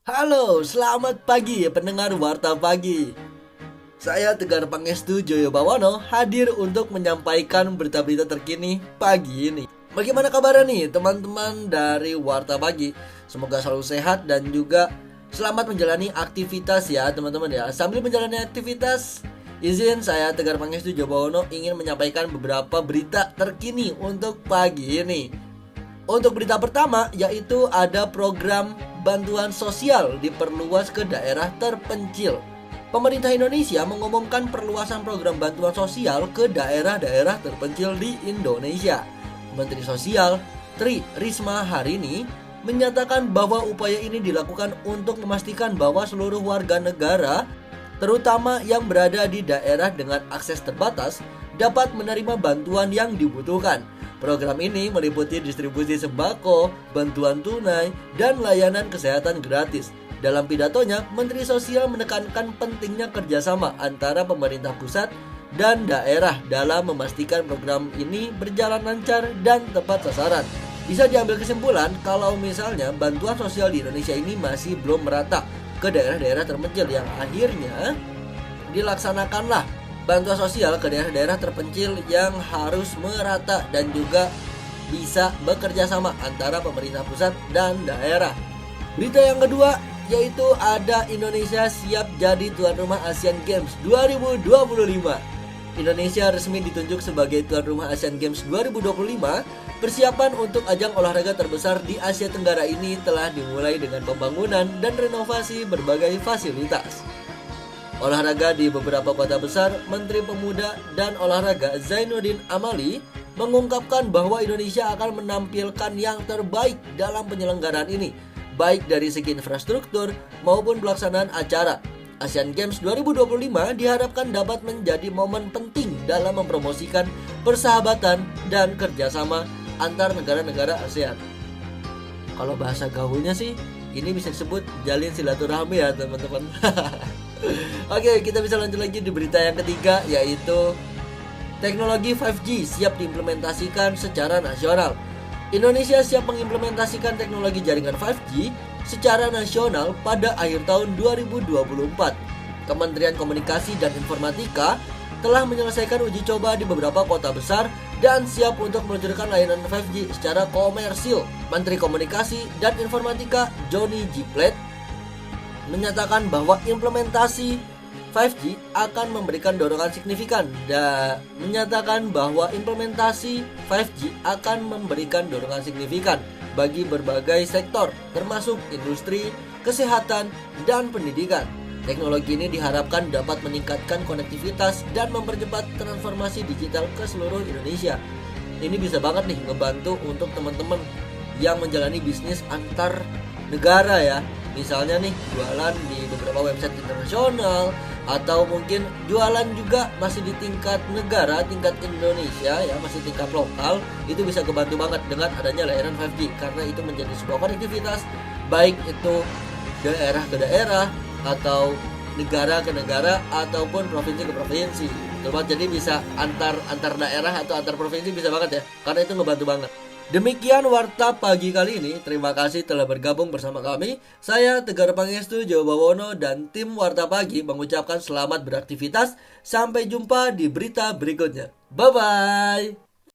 Halo, selamat pagi pendengar Warta Pagi. Saya Tegar Pangestu Joyo Bawono hadir untuk menyampaikan berita-berita terkini pagi ini. Bagaimana kabarnya nih teman-teman dari Warta Pagi? Semoga selalu sehat dan juga selamat menjalani aktivitas ya teman-teman ya. Sambil menjalani aktivitas, izin saya Tegar Pangestu Joyo Bawono ingin menyampaikan beberapa berita terkini untuk pagi ini. Untuk berita pertama yaitu ada program bantuan sosial diperluas ke daerah terpencil. Pemerintah Indonesia mengumumkan perluasan program bantuan sosial ke daerah-daerah terpencil di Indonesia. Menteri Sosial Tri Risma hari ini menyatakan bahwa upaya ini dilakukan untuk memastikan bahwa seluruh warga negara, terutama yang berada di daerah dengan akses terbatas, dapat menerima bantuan yang dibutuhkan. Program ini meliputi distribusi sembako, bantuan tunai, dan layanan kesehatan gratis. Dalam pidatonya, Menteri Sosial menekankan pentingnya kerjasama antara pemerintah pusat dan daerah dalam memastikan program ini berjalan lancar dan tepat sasaran. Bisa diambil kesimpulan kalau misalnya bantuan sosial di Indonesia ini masih belum merata ke daerah-daerah terpencil yang akhirnya dilaksanakanlah bantuan sosial ke daerah-daerah terpencil yang harus merata dan juga bisa bekerja sama antara pemerintah pusat dan daerah. Berita yang kedua yaitu ada Indonesia siap jadi tuan rumah Asian Games 2025. Indonesia resmi ditunjuk sebagai tuan rumah Asian Games 2025. Persiapan untuk ajang olahraga terbesar di Asia Tenggara ini telah dimulai dengan pembangunan dan renovasi berbagai fasilitas olahraga di beberapa kota besar. Menteri Pemuda dan Olahraga Zainuddin Amali mengungkapkan bahwa Indonesia akan menampilkan yang terbaik dalam penyelenggaraan ini, baik dari segi infrastruktur maupun pelaksanaan acara. Asian Games 2025 diharapkan dapat menjadi momen penting dalam mempromosikan persahabatan dan kerjasama antar negara-negara ASEAN. Kalau bahasa gaulnya sih, ini bisa disebut jalin silaturahmi ya teman-teman. Oke, kita bisa lanjut lagi di berita yang ketiga yaitu teknologi 5G siap diimplementasikan secara nasional. Indonesia siap mengimplementasikan teknologi jaringan 5G secara nasional pada akhir tahun 2024. Kementerian Komunikasi dan Informatika telah menyelesaikan uji coba di beberapa kota besar dan siap untuk meluncurkan layanan 5G secara komersil. Menteri Komunikasi dan Informatika Johnny G. Plate menyatakan bahwa implementasi 5G akan memberikan dorongan signifikan dan menyatakan bahwa implementasi 5G akan memberikan dorongan signifikan bagi berbagai sektor termasuk industri, kesehatan, dan pendidikan. Teknologi ini diharapkan dapat meningkatkan konektivitas dan mempercepat transformasi digital ke seluruh Indonesia. Ini bisa banget nih ngebantu untuk teman-teman yang menjalani bisnis antar negara ya. Misalnya nih jualan di beberapa website internasional atau mungkin jualan juga masih di tingkat negara, tingkat Indonesia ya, masih tingkat lokal, itu bisa kebantu banget dengan adanya layanan 5G karena itu menjadi sebuah konektivitas baik itu daerah ke daerah atau negara ke negara ataupun provinsi ke provinsi. Jadi bisa antar daerah atau antar provinsi bisa banget ya, karena itu ngebantu banget. Demikian Warta Pagi kali ini. Terima kasih telah bergabung bersama kami. Saya Tegar Pangestu Joyo Bawono dan tim Warta Pagi mengucapkan selamat beraktivitas. Sampai jumpa di berita berikutnya. Bye-bye.